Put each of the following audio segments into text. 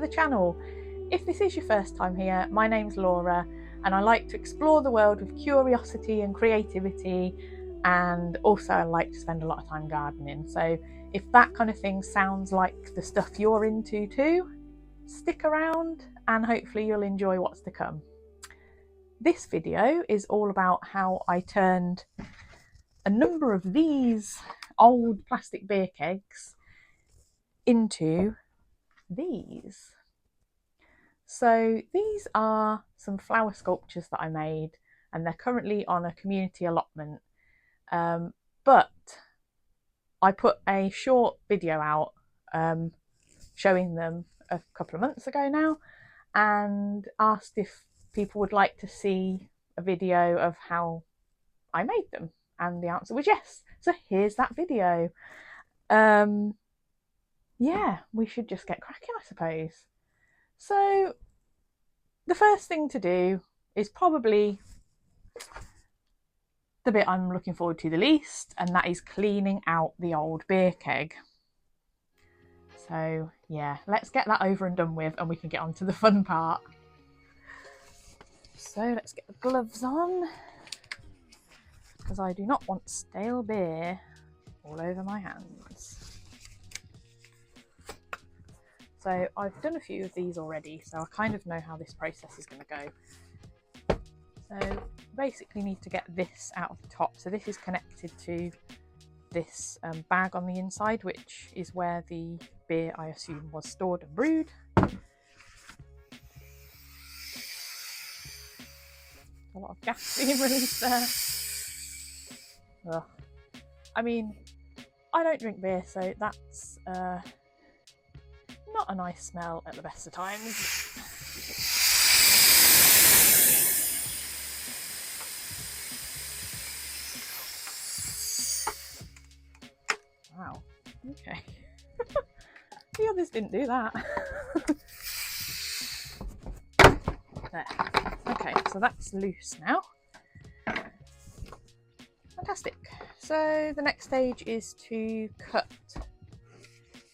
the channel. If this is your first time here, my name's Laura and I like to explore the world with curiosity and creativity, and also I like to spend a lot of time gardening. So if that kind of thing sounds like the stuff you're into too, stick around and hopefully you'll enjoy what's to come. This video is all about how I turned a number of these old plastic beer kegs into these. So these are some flower sculptures that I made and they're currently on a community allotment, but I put a short video out showing them a couple of months ago now and asked if people would like to see a video of how I made them, and the answer was yes. So here's that video. Yeah, we should just get cracking, I suppose. So the first thing to do is probably the bit I'm looking forward to the least, and that is cleaning out the old beer keg. So yeah, let's get that over and done with and we can get on to the fun part. So let's get the gloves on, because I do not want stale beer all over my hands. So I've done a few of these already, so I kind of know how this process is going to go. So basically need to get this out of the top. So this is connected to this bag on the inside, which is where the beer, I assume, was stored and brewed. A lot of gas being released there. Ugh. I mean, I don't drink beer, so that's not a nice smell at the best of times. Wow, okay. The others didn't do that. There. Okay, so that's loose now. Fantastic. So the next stage is to cut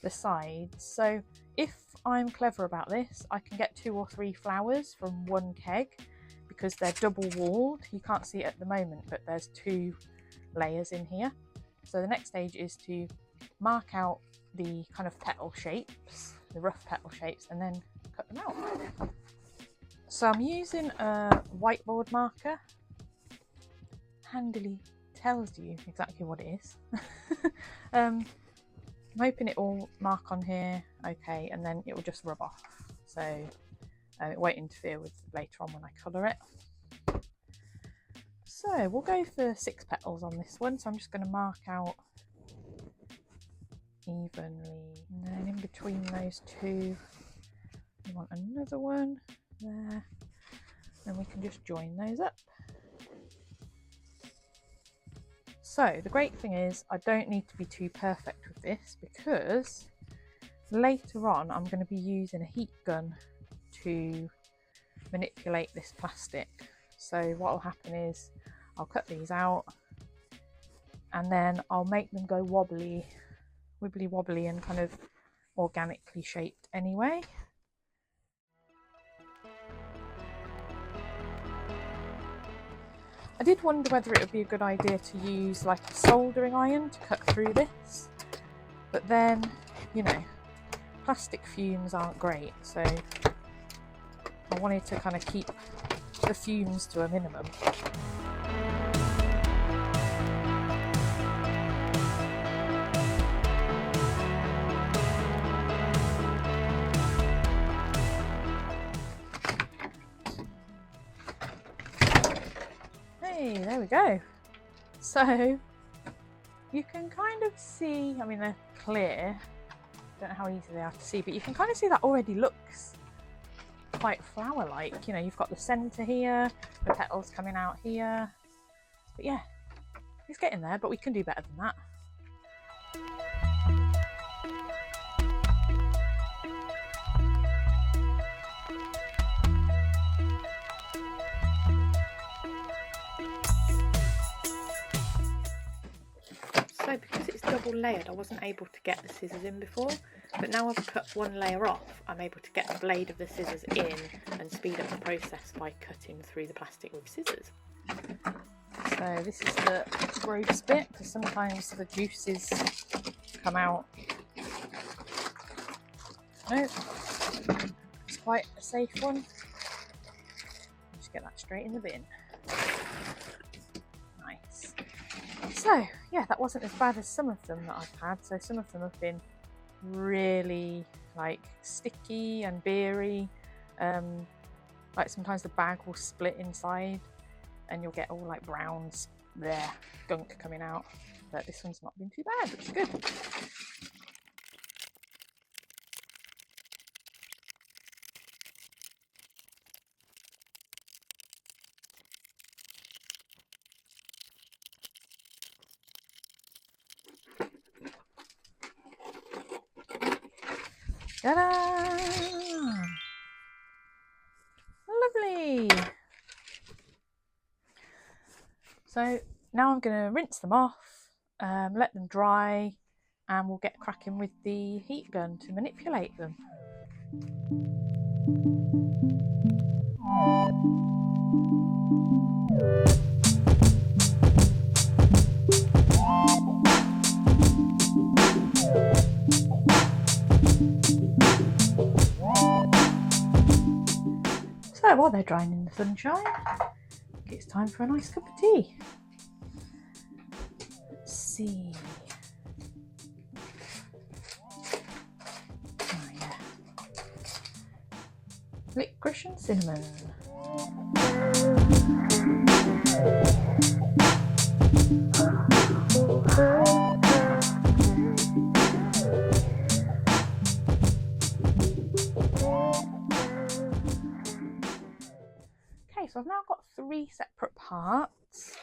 the sides. So if I'm clever about this, I can get 2 or 3 flowers from one keg because they're double walled. You can't see it at the moment, but there's 2 layers in here. So the next stage is to mark out the kind of petal shapes, the rough petal shapes, and then cut them out. So I'm using a whiteboard marker. Handily tells you exactly what it is. I'm hoping it will mark on here okay, and then it will just rub off, so it won't interfere with later on when I colour it. So we'll go for 6 petals on this one, so I'm just going to mark out evenly, and then in between those 2 we want another one there, and we can just join those up. So the great thing is I don't need to be too perfect with this, because later on I'm going to be using a heat gun to manipulate this plastic. So what will happen is I'll cut these out and then I'll make them go wibbly wobbly and kind of organically shaped anyway. I did wonder whether it would be a good idea to use like a soldering iron to cut through this, but then, you know, plastic fumes aren't great, so I wanted to kind of keep the fumes to a minimum. Hey, there we go. So you can kind of see, I mean, they're clear. Don't know how easy they are to see, but you can kind of see that already looks quite flower-like. You know, you've got the centre here, the petals coming out here. But yeah, it's getting there, but we can do better than that. So because it's double layered, I wasn't able to get the scissors in before, but now I've cut one layer off, I'm able to get the blade of the scissors in and speed up the process by cutting through the plastic with scissors. So this is the gross bit, because sometimes the juices come out. No, it's quite a safe one. Just get that straight in the bin. Nice. So yeah, that wasn't as bad as some of them that I've had. So some of them have been really like sticky and beery. Like sometimes the bag will split inside and you'll get all like browns there, gunk coming out. But this one's not been too bad, which is good. Ta-da! Lovely! So now I'm going to rinse them off, let them dry, and we'll get cracking with the heat gun to manipulate them. So while they're drying in the sunshine, it's time for a nice cup of tea. Let's see. Oh yeah. Licorice and cinnamon. Okay, so I've now got 3 separate parts.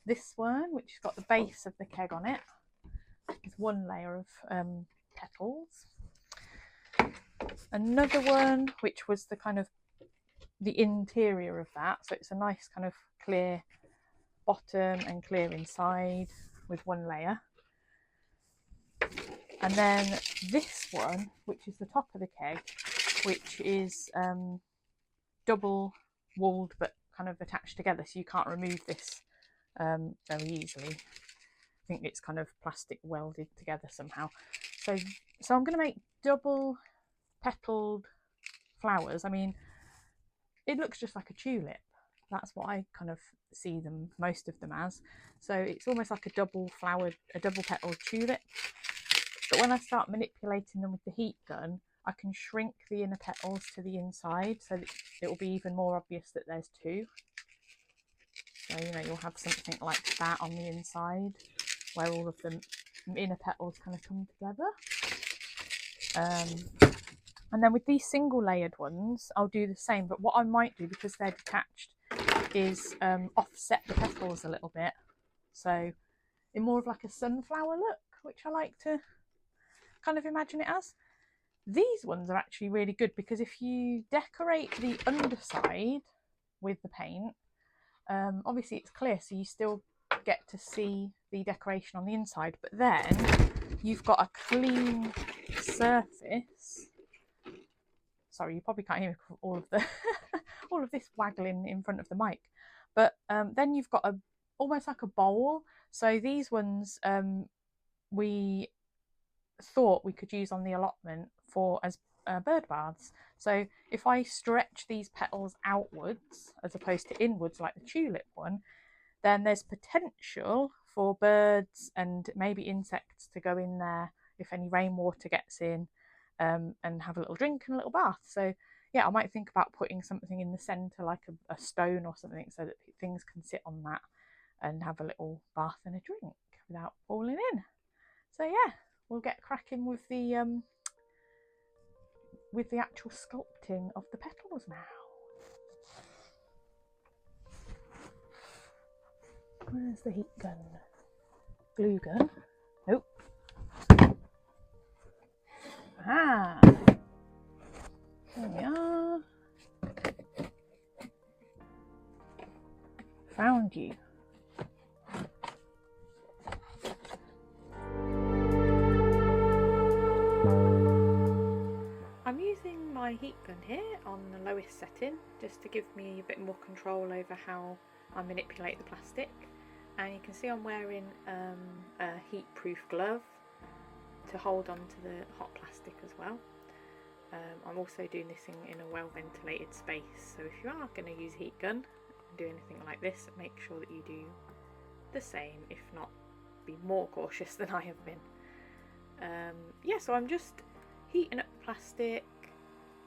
This one, which has got the base of the keg on it, is 1 layer of petals. Another one, which was the kind of the interior of that, so it's a nice kind of clear bottom and clear inside with 1 layer. And then this one, which is the top of the keg, which is double walled but kind of attached together, so you can't remove this very easily. I think it's kind of plastic welded together somehow. So I'm going to make double petaled flowers. I mean, it looks just like a tulip. That's what I kind of see them, most of them as. So it's almost like a double petaled tulip. But when I start manipulating them with the heat gun, I can shrink the inner petals to the inside, so that it will be even more obvious that there's 2. So, you know, you'll have something like that on the inside, where all of the inner petals kind of come together. And then with these single layered ones, I'll do the same, but what I might do, because they're detached, is offset the petals a little bit. So in more of like a sunflower look, which I like to kind of imagine it as. These ones are actually really good, because if you decorate the underside with the paint, obviously it's clear, so you still get to see the decoration on the inside, but then you've got a clean surface. Sorry, you probably can't hear me with all of the all of this waggling in front of the mic, but then you've got almost like a bowl. So these ones we thought we could use on the allotment as bird baths. So if I stretch these petals outwards as opposed to inwards like the tulip one, then there's potential for birds and maybe insects to go in there if any rainwater gets in, and have a little drink and a little bath. So yeah, I might think about putting something in the centre, like a stone or something, so that things can sit on that and have a little bath and a drink without falling in. So yeah, we'll get cracking with the actual sculpting of the petals now. Where's the heat gun? Glue gun? Nope. Ah, there we are. Found you. heat gun here on the lowest setting just to give me a bit more control over how I manipulate the plastic, and you can see I'm wearing a heat proof glove to hold on to the hot plastic as well. I'm also doing this in a well ventilated space, so if you are going to use a heat gun and do anything like this, make sure that you do the same, if not be more cautious than I have been. Yeah, so I'm just heating up the plastic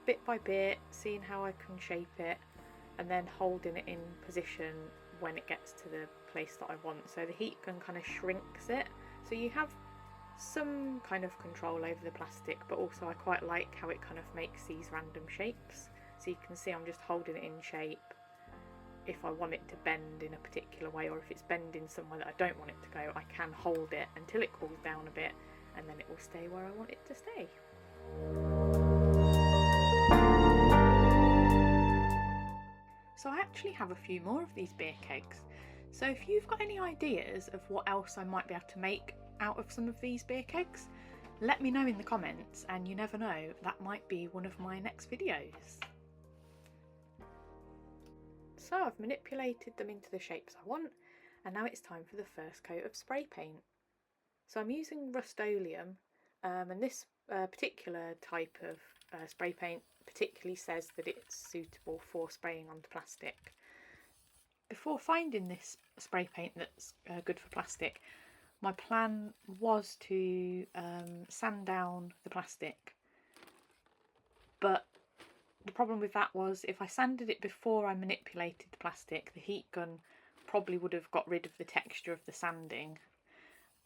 bit by bit, seeing how I can shape it, and then holding it in position when it gets to the place that I want. So the heat gun kind of shrinks it, so you have some kind of control over the plastic, but also I quite like how it kind of makes these random shapes. So you can see I'm just holding it in shape if I want it to bend in a particular way, or if it's bending somewhere that I don't want it to go, I can hold it until it cools down a bit, and then it will stay where I want it to stay. So I actually have a few more of these beer kegs, so if you've got any ideas of what else I might be able to make out of some of these beer kegs, let me know in the comments, and you never know, that might be one of my next videos. So I've manipulated them into the shapes I want, and now it's time for the first coat of spray paint. So I'm using Rust-Oleum, and this particular type of spray paint particularly says that it's suitable for spraying onto plastic. Before finding this spray paint that's good for plastic, my plan was to sand down the plastic, but the problem with that was if I sanded it before I manipulated the plastic, the heat gun probably would have got rid of the texture of the sanding,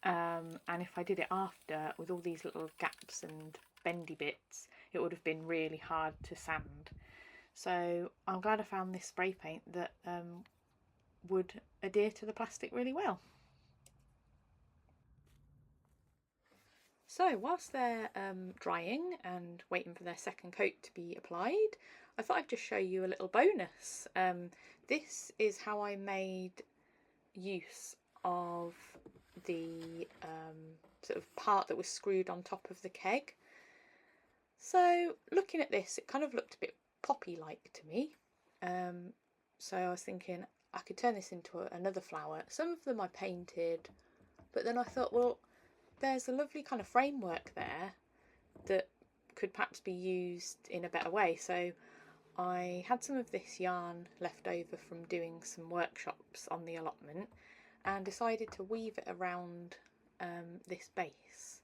and if I did it after with all these little gaps and bendy bits, it would have been really hard to sand. So I'm glad I found this spray paint that would adhere to the plastic really well. So whilst they're drying and waiting for their second coat to be applied, I thought I'd just show you a little bonus. This is how I made use of the sort of part that was screwed on top of the keg. So looking at this, it kind of looked a bit poppy-like to me. So I was thinking I could turn this into another flower. Some of them I painted, but then I thought, well, there's a lovely kind of framework there that could perhaps be used in a better way. So I had some of this yarn left over from doing some workshops on the allotment, and decided to weave it around this base.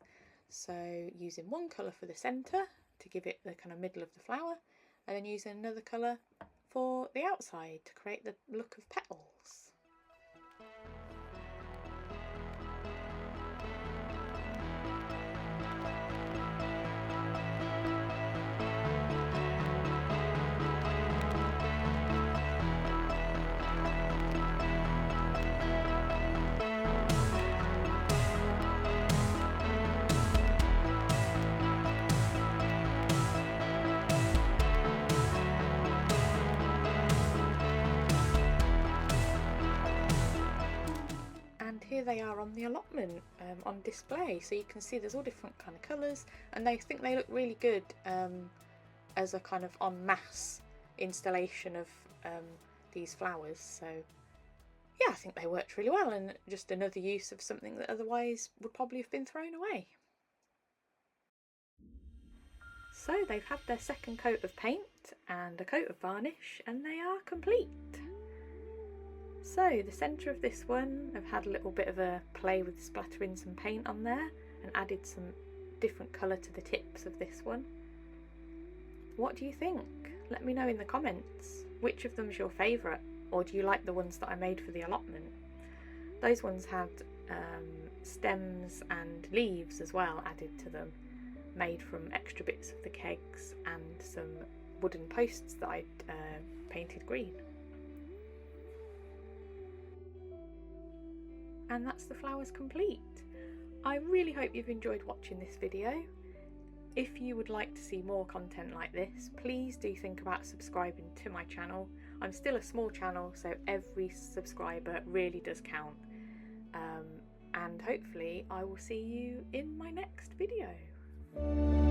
So using one colour for the centre to give it the kind of middle of the flower, and then using another colour for the outside to create the look of petals. Here they are on the allotment on display, so you can see there's all different kind of colours, and I think they look really good as a kind of en masse installation of these flowers. So yeah, I think they worked really well, and just another use of something that otherwise would probably have been thrown away. So they've had their second coat of paint and a coat of varnish, and they are complete. So the centre of this one, I've had a little bit of a play with splattering some paint on there and added some different colour to the tips of this one. What do you think? Let me know in the comments. Which of them's your favourite, or do you like the ones that I made for the allotment? Those ones had stems and leaves as well added to them, made from extra bits of the kegs and some wooden posts that I'd painted green. And that's the flowers complete. I really hope you've enjoyed watching this video. If you would like to see more content like this, please do think about subscribing to my channel. I'm still a small channel, so every subscriber really does count. And hopefully I will see you in my next video.